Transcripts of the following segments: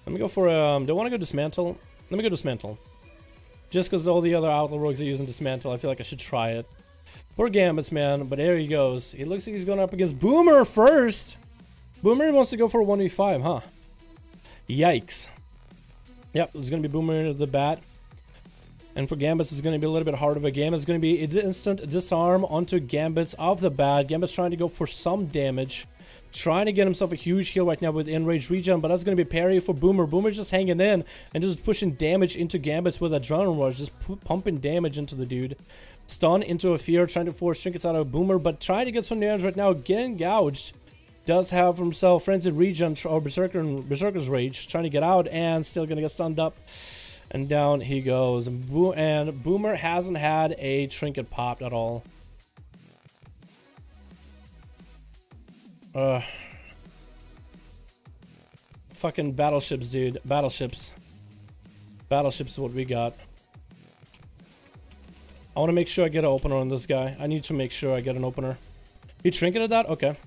Let me go for, do I want to go Dismantle? Let me go Dismantle. Just because all the other Outlaw Rogues are using Dismantle, I feel like I should try it. Poor Gambits, man, but there he goes. He looks like he's going up against Boomer first! Boomer wants to go for a 1v5, huh? Yikes. Yep, it's going to be Boomer the bat. And for Gambits, it's going to be a little bit harder of a game. It's going to be instant disarm onto Gambits off the bat. Gambits trying to go for some damage. Trying to get himself a huge heal right now with Enraged Regen, but that's going to be parry for Boomer. Boomer's just hanging in and just pushing damage into Gambits with Adrenaline Rush. Just pumping damage into the dude. Stun into a Fear, trying to force trinkets out of Boomer, but trying to get some damage right now. Getting gouged. Does have for himself Frenzied Regen or Berserker's Rage. Trying to get out and still going to get stunned up. And down he goes. And Boomer hasn't had a trinket popped at all. Fucking battleships, dude. Battleships. Battleships is what we got. I want to make sure I get an opener on this guy. I need to make sure I get an opener. He trinketed that? Okay.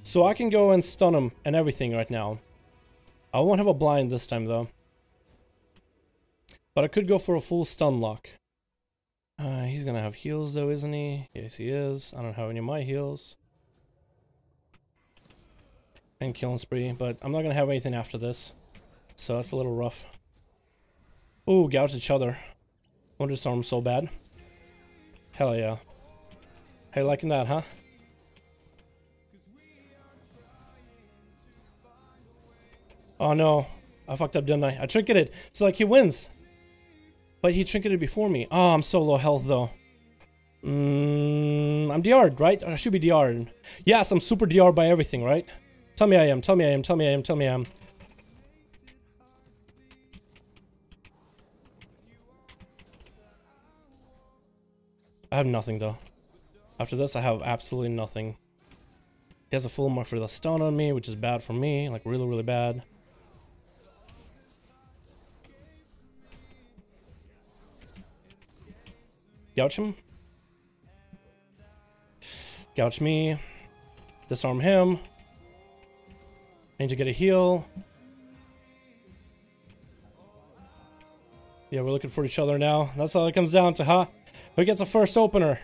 So I can go and stun him and everything right now. I won't have a blind this time though. But I could go for a full stun lock. He's gonna have heals though, isn't he? Yes, he is. I don't have any of my heals. And killing spree, but I'm not gonna have anything after this. So that's a little rough. Ooh, gouge each other. Wonder Storm so bad. Hell yeah. Hey, liking that, huh? Oh no. I fucked up, didn't I? I trinketed. So like he wins. But he trinketed before me. Oh, I'm so low health though. I'm DR'd, right? I should be DR'd. Yes, I'm super DR'd by everything, right? Tell me I am, tell me I am, tell me I am, tell me I am. I have nothing though. After this, I have absolutely nothing. He has a full mark for the stun on me, which is bad for me. Like really, really bad. Gouge him. Gouge me. Disarm him. I need to get a heal. Yeah, we're looking for each other now. That's all it comes down to, huh? Who gets a first opener?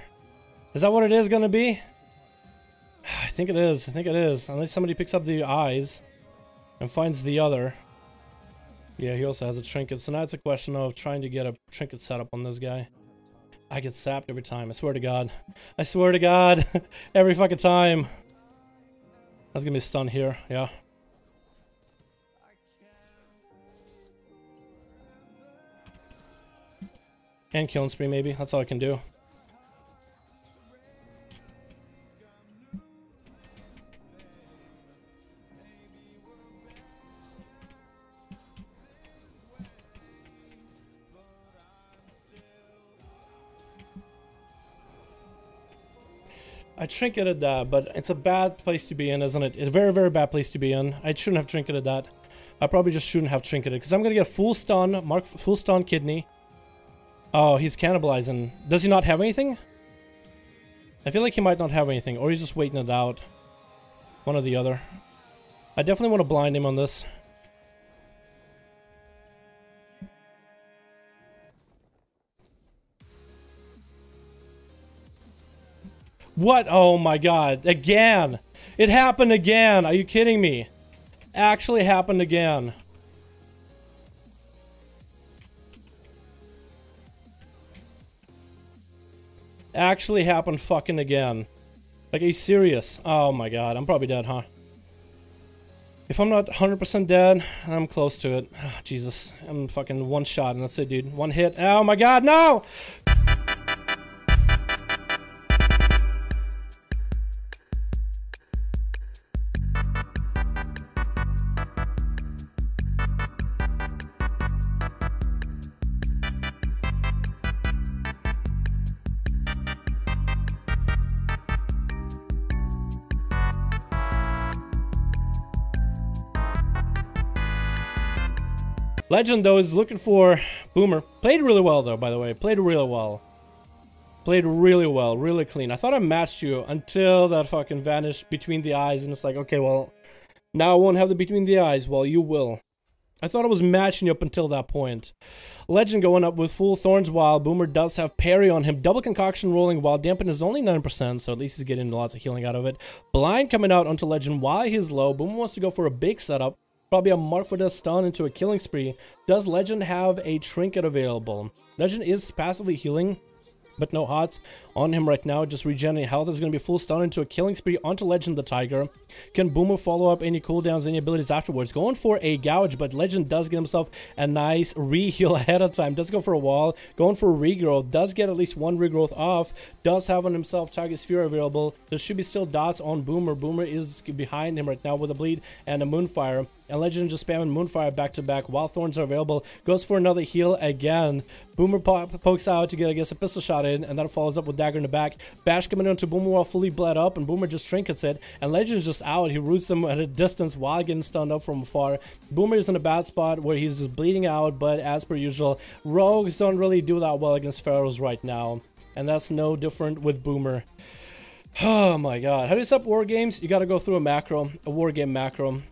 Is that what it is gonna be? I think it is. I think it is. Unless somebody picks up the eyes and finds the other. Yeah, he also has a trinket. So now it's a question of trying to get a trinket setup on this guy. I get sapped every time. I swear to God. I swear to God. Every fucking time. That's gonna be a stun here. Yeah. And killing spree maybe. That's all I can do. I trinketed that, but it's a bad place to be in, isn't it? It's a very, very bad place to be in. I shouldn't have trinketed that. I probably just shouldn't have trinketed, because I'm gonna get full stun, mark full stun kidney. Oh, he's cannibalizing. Does he not have anything? I feel like he might not have anything, or he's just waiting it out. One or the other. I definitely want to blind him on this. What? Oh my God. Again. It happened again. Are you kidding me? Actually happened again. Actually happened fucking again. Like, are you serious? Oh my God. I'm probably dead, huh? If I'm not 100% dead, I'm close to it. Oh, Jesus. I'm fucking one shot and that's it, dude. One hit. Oh my God, no! Legend, though, is looking for Boomer. Played really well, though, by the way. Played really well. Played really well. Really clean. I thought I matched you until that fucking vanished between the eyes. And it's like, okay, well, Now I won't have the between the eyes, well, you will. I thought I was matching you up until that point. Legend going up with full thorns while Boomer does have parry on him. Double concoction rolling while dampen is only 9%, so at least he's getting lots of healing out of it. Blind coming out onto Legend while he's low. Boomer wants to go for a big setup. Probably a mark for death stun into a killing spree. Does Legend have a trinket available? Legend is passively healing, but no hots on him right now. Just regenerating health. Is going to be full stun into a killing spree onto Legend the Tiger. Can Boomer follow up any cooldowns, any abilities afterwards? Going for a gouge, but Legend does get himself a nice re-heal ahead of time. Does go for a wall. Going for a regrowth. Does get at least one regrowth off. Does have on himself Tiger Sphere available. There should be still dots on Boomer. Boomer is behind him right now with a bleed and a Moonfire. And Legend just spamming Moonfire back to back while Thorns are available. Goes for another heal again. Boomer pokes out to get, I guess, a pistol shot in, and that follows up with dagger in the back. Bash coming into Boomer while fully bled up, and Boomer just trinkets it. And Legend's just out. He roots him at a distance while getting stunned up from afar. Boomer is in a bad spot where he's just bleeding out, but as per usual, rogues don't really do that well against pharaohs right now. And that's no different with Boomer. Oh my god. How do you set up war games? You gotta go through a macro, a war game macro.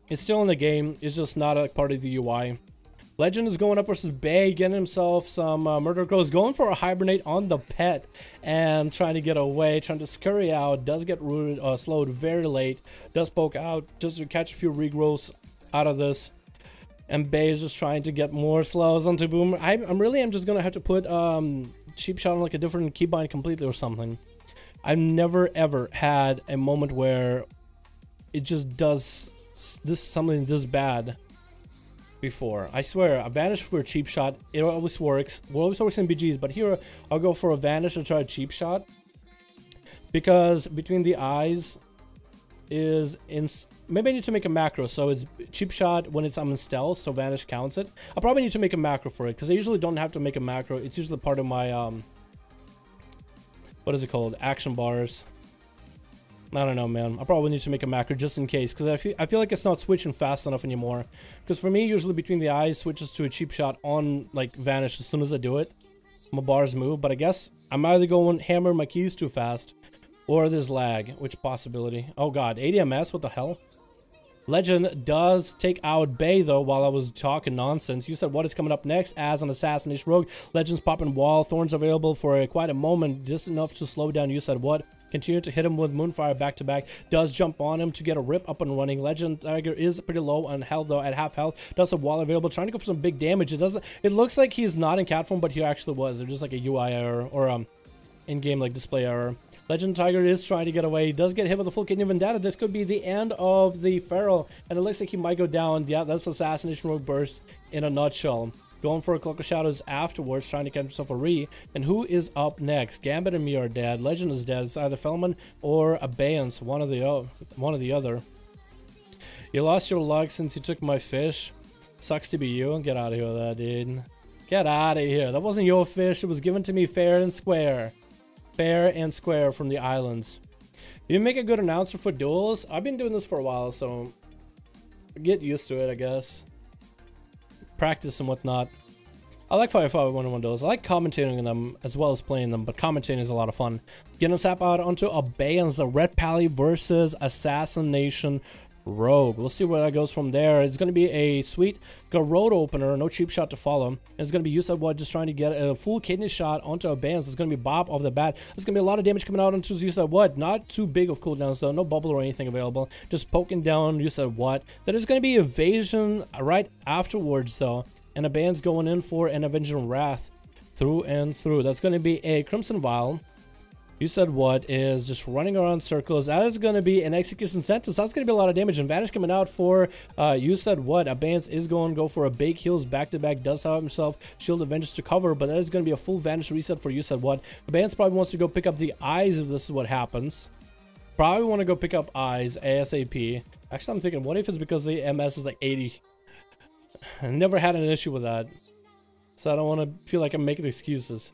It's still in the game, it's just not a part of the UI. Legend is going up versus Bay, getting himself some murder crows, going for a hibernate on the pet and trying to get away, trying to scurry out. Does get rooted, slowed very late, does poke out just to catch a few regrowths out of this. And Bay is just trying to get more slows onto Boomer. I'm just gonna have to put Cheap Shot on like a different keybind completely or something. I've never ever had a moment where it just does something this bad before. I swear, a vanish for a cheap shot, it always works. It always works in BGs, but here I'll go for a vanish to try a cheap shot because between the eyes is in. Maybe I need to make a macro so it's cheap shot when I'm in stealth, so vanish counts it. I probably need to make a macro for it because I usually don't have to make a macro. It's usually part of my what is it called? Action bars. I don't know, man. I probably need to make a macro just in case, because I feel like it's not switching fast enough anymore. Because for me, usually between the eyes switches to a cheap shot on like vanish as soon as I do it. My bars move, but I guess I'm either going hammer my keys too fast, or there's lag. Which possibility? Oh god, ADMS, what the hell? Legend does take out Bay though while I was talking nonsense. You said what is coming up next as an Assassination Rogue. Legend's popping wall. Thorns available for quite a moment, just enough to slow down. You said what? Continue to hit him with Moonfire back to back. Does jump on him to get a rip up and running. Legend Tiger is pretty low on health though, at half health. Does have wall available, trying to go for some big damage. It looks like he's not in cat form, but he actually was. There's just like a UI error or in-game like display error. Legend Tiger is trying to get away. He does get hit with a full kidney vendetta. This could be the end of the Feral, and it looks like he might go down. Yeah, that's Assassination Rogue burst in a nutshell. Going for a Cloak of Shadows afterwards, trying to get himself a re. And who is up next? Gambit and me are dead. Legend is dead. It's either Fellman or Abeyance, one or the other. You lost your luck since you took my fish. Sucks to be you. Get out of here with that, dude. Get out of here. That wasn't your fish. It was given to me fair and square. Fair and square from the islands. You make a good announcer for Duels. I've been doing this for a while, so get used to it, I guess. Practice and whatnot. I like 5v5 1-on-1 Duels. I like commentating them as well as playing them, but commentating is a lot of fun. Getting sap out onto Abeyance, the Red Pally versus Assassination Rogue. We'll see where that goes from there. It's going to be a sweet Garrote opener, no cheap shot to follow. And it's going to be Yusuf What just trying to get a full kidney shot onto Abeyance. It's going to be Bob off the bat. There's going to be a lot of damage coming out onto Yusuf What. Not too big of cooldowns though, no bubble or anything available. Just poking down Yusuf What. There is going to be evasion right afterwards though. And Abeyance going in for an Avenging Wrath through and through. That's going to be a Crimson Vial. You said what is just running around circles. That is going to be an execution sentence. That's going to be a lot of damage. And Vanish coming out for you said what? Abeyance is going to go for a big heals back to back. Does have himself Shield Avengers to cover, but that is going to be a full Vanish reset for you said what? Abeyance probably wants to go pick up the eyes if this is what happens. Probably want to go pick up eyes ASAP. Actually, I'm thinking, what if it's because the MS is like 80? I never had an issue with that, so I don't want to feel like I'm making excuses.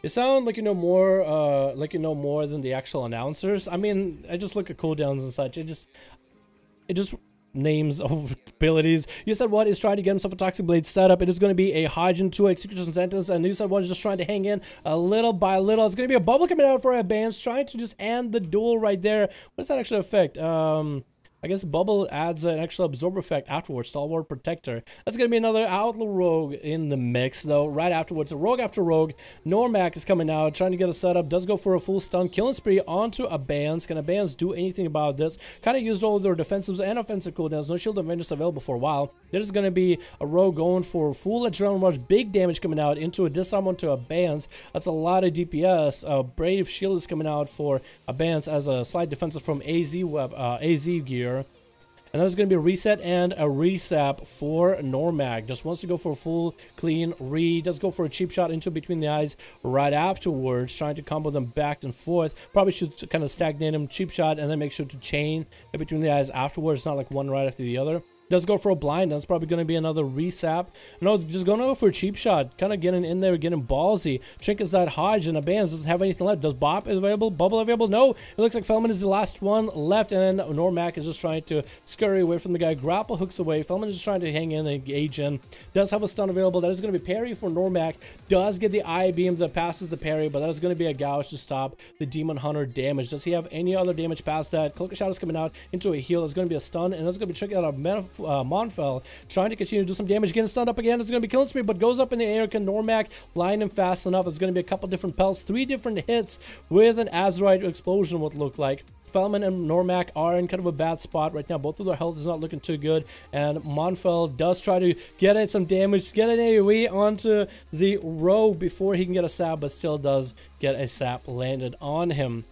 It sounds like you know more than the actual announcers. I mean, I just look at cooldowns and such. It just names of abilities. You said what is trying to get himself a Toxic Blade setup. It is going to be a Hydrogen 2 execution sentence, and you said what is just trying to hang in a little by little. It's going to be a bubble coming out for Abeyance, trying to just end the duel right there. What does that actually affect? I guess Bubble adds an extra absorb effect afterwards. Stalwart Protector. That's going to be another Outlaw Rogue in the mix, though, right afterwards. So Rogue after Rogue. Normac is coming out, trying to get a setup. Does go for a full stun. Killing spree onto ADDONS. Can ADDONS do anything about this? Kind of used all their defensives and offensive cooldowns. No shield Avengers available for a while. There's going to be a Rogue going for full adrenaline rush. Big damage coming out into a disarm onto ADDONS. That's a lot of DPS. Brave shield is coming out for ADDONS as a slight defensive from AZ gear. And there's going to be a reset and a resap for Normac. Just wants to go for a full clean does go for a cheap shot into between the eyes right afterwards, trying to combo them back and forth. Probably should kind of stagnate him, cheap shot, and then make sure to chain in between the eyes afterwards, not like one right after the other. Does go for a blind. That's probably going to be another resap. No, just going to go for a cheap shot. Kind of getting in there, getting ballsy. Trinkets that Hodge, and ADDONS doesn't have anything left. Does Bop available? Bubble available? No. It looks like Feldman is the last one left, and Normac is just trying to scurry away from the guy. Grapple hooks away. Feldman is just trying to hang in and engage in. Does have a stun available. That is going to be parry for Normac. Does get the eye beam that passes the parry, but that is going to be a gouge to stop the Demon Hunter damage. Does he have any other damage past that? Cloak of Shadow is coming out into a heal. It's going to be a stun, and it's going to be checking out a Monfell, trying to continue to do some damage, getting stunned up again. It's going to be killing spree, but goes up in the air. Can Normac blind him fast enough? It's going to be a couple different pelts, 3 different hits with an Azeroth explosion, would look like. Feldman and Normac are in kind of a bad spot right now. Both of their health is not looking too good, and Monfell does try to get in some damage, get an AoE onto the Rogue before he can get a sap, but still does get a sap landed on him.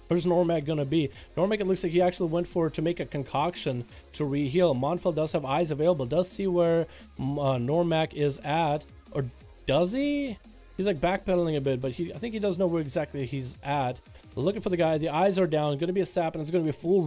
Where's Normac gonna be? Normac, it looks like he actually went for to make a concoction to re-heal. Monfell does have eyes available, does see where Normac is at, or does he? He's like backpedaling a bit, but I think he does know where exactly he's at. Looking for the guy. The eyes are down. Going to be a sap, and it's going to be a full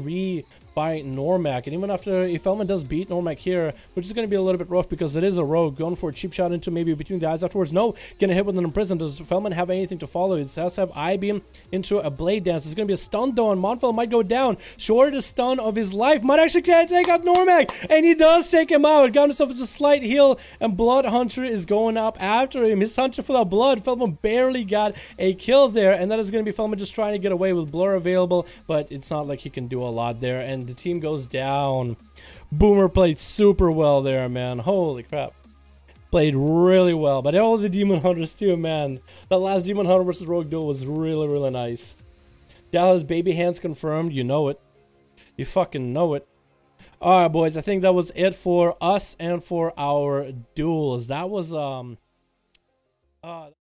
by Normac. And even after if Feldman does beat Normac here, which is going to be a little bit rough because it is a Rogue, going for a cheap shot into maybe between the eyes afterwards. No, getting hit with an Imprison. Does Feldman have anything to follow? It has to have eye beam into a blade dance. It's going to be a stun though, and Monfell might go down. Shortest stun of his life. Might actually can't take out Normac, and he does take him out. Got himself just a slight heal, and Blood Hunter is going up after him. His Hunter for the blood. Feldman barely got a kill there, and that is going to be Feldman just trying to get away with Blur available, but it's not like he can do a lot there, and the team goes down. Boomer played super well there, man. Holy crap. Played really well, but all the Demon Hunters too, man. That last Demon Hunter versus Rogue duel was really, really nice. Dallas baby hands confirmed. You know it. You fucking know it. Alright, boys, I think that was it for us and for our duels. That was